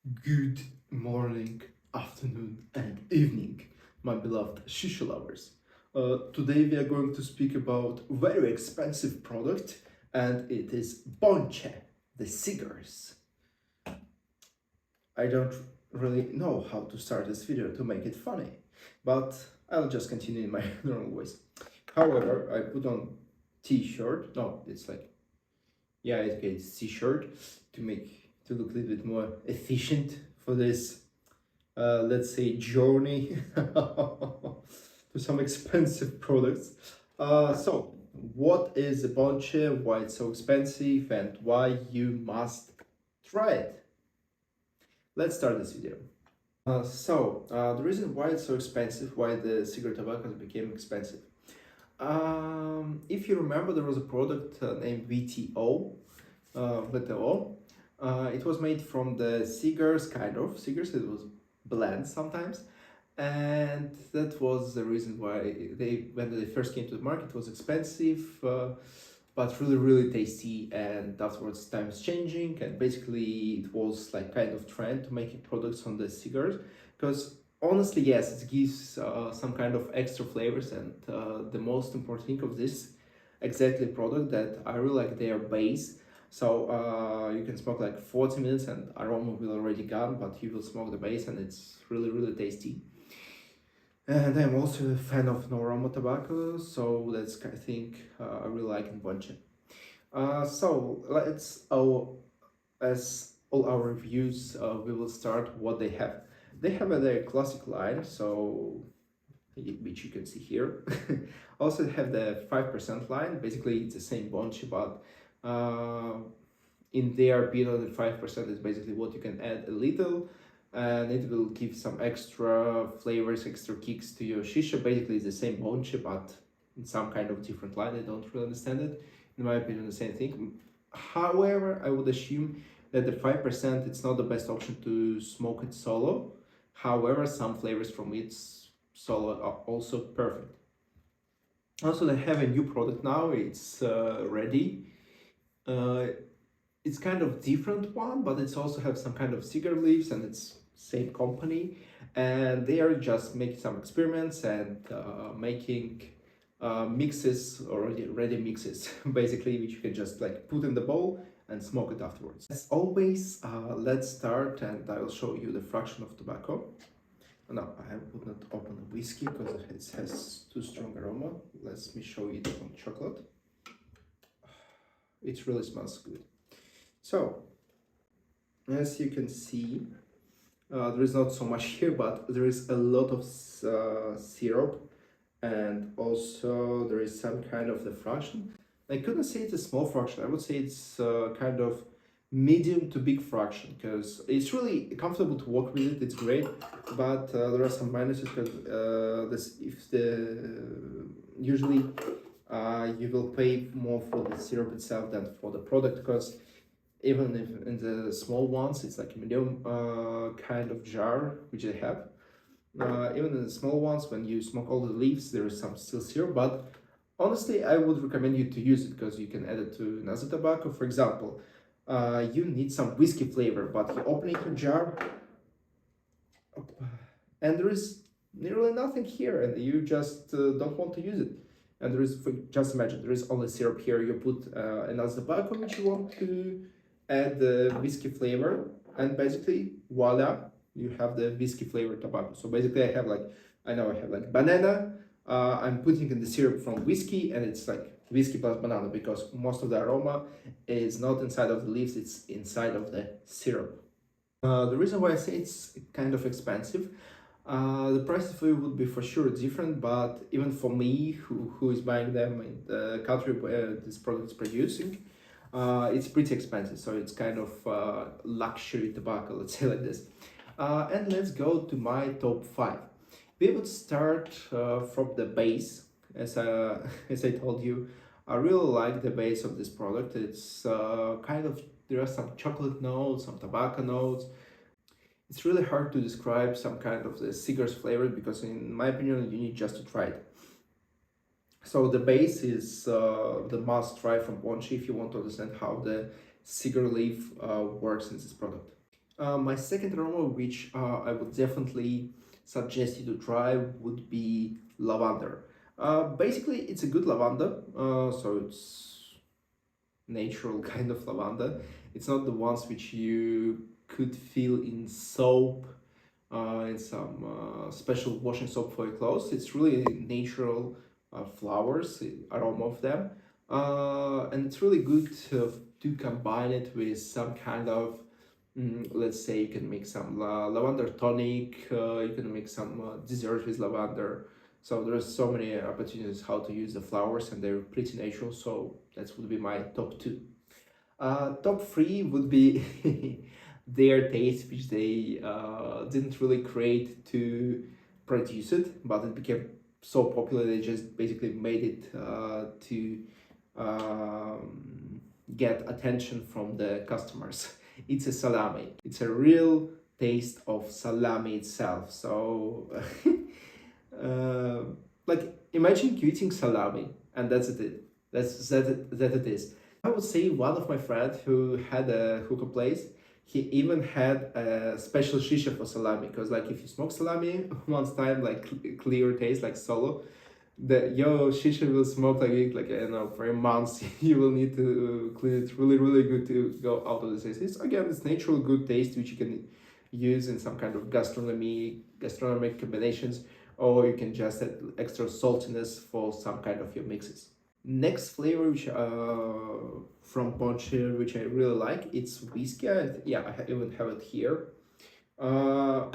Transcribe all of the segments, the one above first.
Good morning, afternoon, and evening, my beloved Shisha lovers. Today we are going to speak about very expensive product, and it is Bonche, the cigars. I don't really know how to start this video to make it funny, but I'll just continue in my normal voice. However, I put on t-shirt. No, it's like, yeah, it's t-shirt to look a little bit more efficient for this let's say journey to some expensive products. So what is a Bonche, why it's so expensive, and why you must try it? Let's start this video. The reason why it's so expensive, why the cigarette tobacco became expensive. If you remember, there was a product named VTO. It was made from the cigars, cigars. It was blend sometimes, and that was the reason why when they first came to the market, it was expensive, but really tasty. And afterwards, time is changing, and basically it was like kind of trend to making products on the cigars, because honestly, yes, it gives some kind of extra flavors, and the most important thing of this exactly product that I really like their base. So you can smoke like 40 minutes and aroma will already gone, but you will smoke the base and it's really tasty. And I'm also a fan of no aroma tobacco, so that's I think I really like in Bonche. So let's as all our reviews, we will start what they have. They have their classic line, so which you can see here. Also have the 5% line. Basically, it's the same Bonche, but in their below the 5% is basically what you can add a little, and it will give some extra flavors, extra kicks to your shisha. Basically, it's the same Bonche, but in some kind of different line. I don't really understand it. In my opinion, the same thing. However, I would assume that the 5% it's not the best option to smoke it solo. However, some flavors from its solo are also perfect. Also, they have a new product now. It's ready. Uh, it's kind of different one, but it's also have some kind of cigar leaves, and it's same company, and they are just making some experiments and making mixes, already ready mixes, basically, which you can just like put in the bowl and smoke it afterwards. As always, let's start, and I will show you the fraction of tobacco. No, I would not open a whiskey because it has too strong aroma. Let me show you it on chocolate. It really smells good. So, as you can see, there is not so much here, but there is a lot of syrup, and also there is some kind of the fraction. I couldn't say it's a small fraction. I would say it's kind of medium to big fraction, because it's really comfortable to work with it. It's great, but there are some minuses, because usually you will pay more for the syrup itself than for the product, because even if in the small ones it's like a medium kind of jar which they have, even in the small ones, when you smoke all the leaves, there is some still syrup. But honestly, I would recommend you to use it, because you can add it to another tobacco. For example, you need some whiskey flavor, but you open it in a jar and there is nearly nothing here, and you just don't want to use it. And there is, just imagine, there is only syrup here. You put another tobacco which you want to add the whiskey flavor, and basically voila, you have the whiskey flavored tobacco. So basically I have like banana, I'm putting in the syrup from whiskey, and it's like whiskey plus banana, because most of the aroma is not inside of the leaves, it's inside of the syrup. The reason why I say it's kind of expensive, the price for you would be for sure different, but even for me, who is buying them in the country where this product is producing, it's pretty expensive. So it's kind of luxury tobacco, let's say like this. And let's go to my top 5. We would start from the base. As as I told you, I really like the base of this product. It's kind of, there are some chocolate notes, some tobacco notes. It's really hard to describe some kind of the cigar's flavor, because in my opinion you need just to try it. So the base is the must try from Bonche if you want to understand how the cigar leaf works in this product. My second aroma, which I would definitely suggest you to try, would be lavender. Basically, it's a good lavender, so it's natural kind of lavender. It's not the ones which you could feel in soap, in some special washing soap for your clothes. It's really natural flowers, the aroma of them, and it's really good to combine it with some kind of let's say you can make some lavender tonic, you can make some dessert with lavender. So there's so many opportunities how to use the flowers, and they're pretty natural. So that would be my top two. Top three would be their taste, which they didn't really create to produce it, but it became so popular they just basically made it to get attention from the customers. It's a salami. It's a real taste of salami itself. So, uh, like imagine you eating salami, and that's it. That it is. I would say one of my friends who had a hookah place, he even had a special shisha for salami, because like if you smoke salami once time, like clear taste like solo, the yo shisha will smoke like it, like I don't know, for months. You will need to clean it really good to go out of the taste. It's again, it's natural good taste which you can use in some kind of gastronomic combinations, or you can just add extra saltiness for some kind of your mixes. Next flavor, which from Bonche, which I really like, it's whiskey. Yeah, I even have it here. Uh,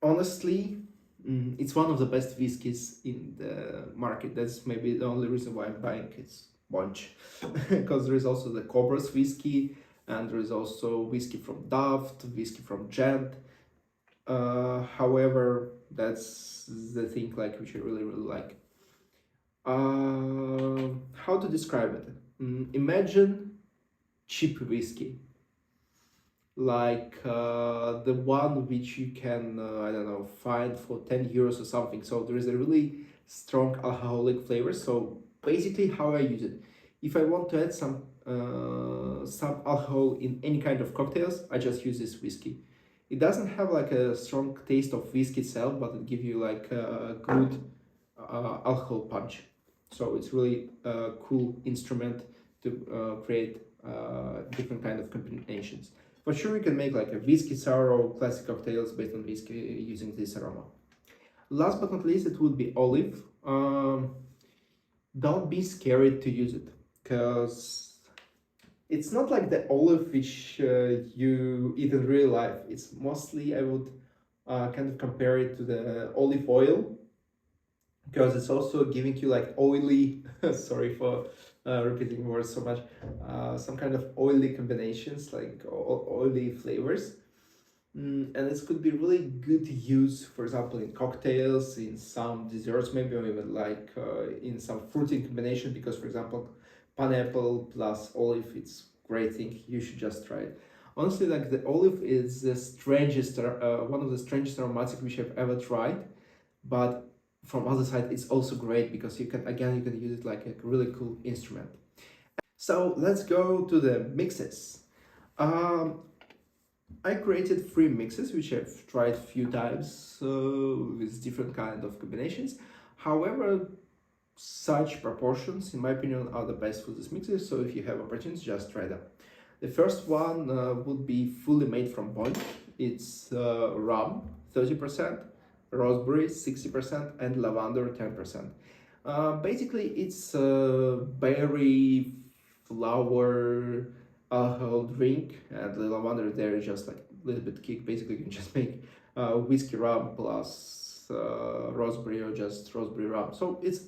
Honestly, it's one of the best whiskeys in the market. That's maybe the only reason why I'm buying it's Bonche, because there is also the Cobra's whiskey, and there is also whiskey from Daft, whiskey from Gent. However, that's the thing like which I really like. How to describe it? Imagine cheap whiskey, like the one which you can I don't know, find for 10 euros or something. So there is a really strong alcoholic flavor. So basically, how I use it, if I want to add some alcohol in any kind of cocktails, I just use this whiskey. It doesn't have like a strong taste of whiskey itself, but it gives you like a good alcohol punch. So it's really a cool instrument to create different kind of combinations. For sure, you can make like a whiskey sour or classic cocktails based on whiskey using this aroma. Last but not least, it would be olive. Don't be scared to use it, because it's not like the olive which you eat in real life. It's mostly, I would kind of compare it to the olive oil, because it's also giving you like oily sorry for repeating words so much, some kind of oily combinations, like oily flavors. And this could be really good to use, for example, in cocktails, in some desserts, maybe, or even like in some fruity combination, because for example, pineapple plus olive, it's great thing. You should just try it. Honestly, like the olive is the strangest, one of the strangest aromatic which I've ever tried, but from other side it's also great because you can use it like a really cool instrument. So let's go to the mixes. I created 3 mixes which I've tried a few times with different kind of combinations. However, such proportions in my opinion are the best for these mixes, so if you have opportunities, just try them. The first one would be fully made from Bonche. It's rum 30%, raspberry 60%, and lavender 10%. Basically, it's a berry flower alcohol drink, and the lavender there is just like a little bit kick. Basically, you can just make whiskey rum plus raspberry, or just raspberry rum. So it's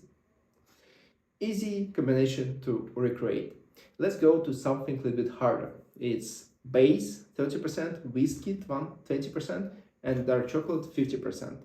easy combination to recreate. Let's go to something a little bit harder. It's base 30%, whiskey 20%, and dark chocolate 50%.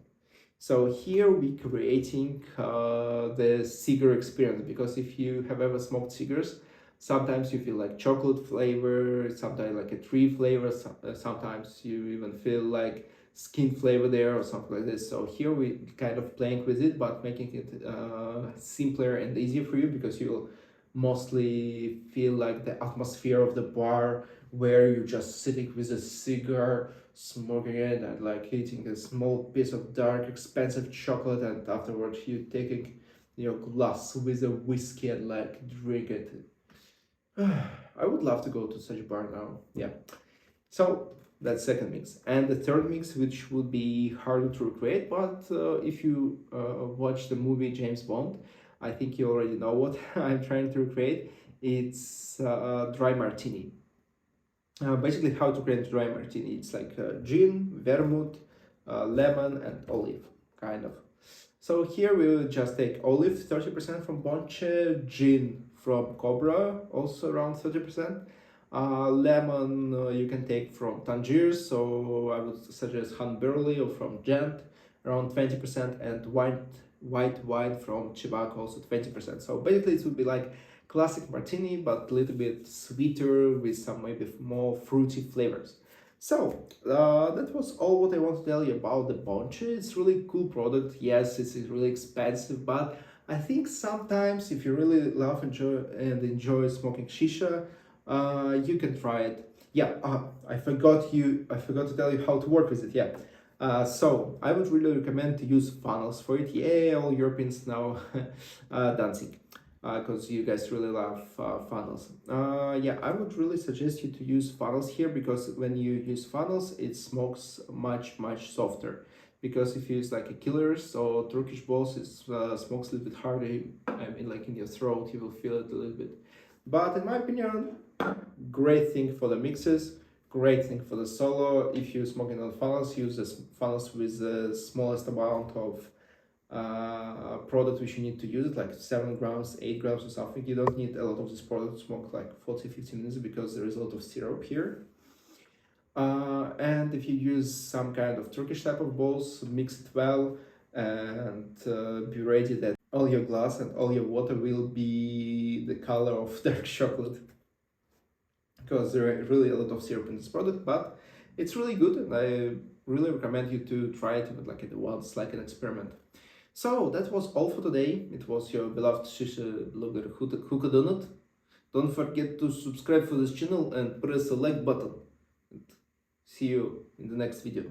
So here we creating the cigar experience, because if you have ever smoked cigars, sometimes you feel like chocolate flavor, sometimes like a tree flavor, sometimes you even feel like skin flavor there or something like this. So here we kind of playing with it, but making it simpler and easier for you, because you'll mostly feel like the atmosphere of the bar where you're just sitting with a cigar, smoking it, and like eating a small piece of dark, expensive chocolate, and afterwards you taking your glass with a whiskey and like drink it. I would love to go to such a bar now. Yeah. So that's second mix, and the third mix, which would be harder to recreate, but if you watch the movie James Bond, I think you already know what I'm trying to recreate. It's dry martini. Basically, how to create dry martini. It's like gin, vermouth, lemon, and olive, kind of. So here we will just take olive 30% from Bonche, gin from Cobra, also around 30%. Lemon you can take from Tangiers, so I would suggest Han Burley or from Gent, around 20%, and white wine from Chivak, also 20%. So basically it would be like classic martini, but a little bit sweeter with some maybe more fruity flavors. So that was all what I want to tell you about the Bonche. It's really cool product. Yes, it's really expensive, but I think sometimes if you really love enjoy smoking shisha, you can try it. Yeah, I forgot to tell you how to work with it. Yeah. So I would really recommend to use funnels for it. Yeah, all Europeans now dancing, because you guys really love funnels. Yeah, I would really suggest you to use funnels here, because when you use funnels, it smokes much softer. Because if you use like a killers or Turkish balls, it smokes a little bit harder. I mean, like in your throat, you will feel it a little bit. But in my opinion, great thing for the mixes, great thing for the solo. If you're smoking on funnels, use the funnels with the smallest amount of product which you need to use it, like 7 grams, 8 grams or something. You don't need a lot of this product to smoke like 40-50 minutes, because there is a lot of syrup here. And if you use some kind of Turkish type of balls, mix it well, and be ready that all your glass and all your water will be the color of dark chocolate, because there are really a lot of syrup in this product. But it's really good, and I really recommend you to try it even like once, like an experiment. So that was all for today. It was your beloved Shisha blogger Hookah Donut. Don't forget to subscribe for this channel and press the like button. See you in the next video.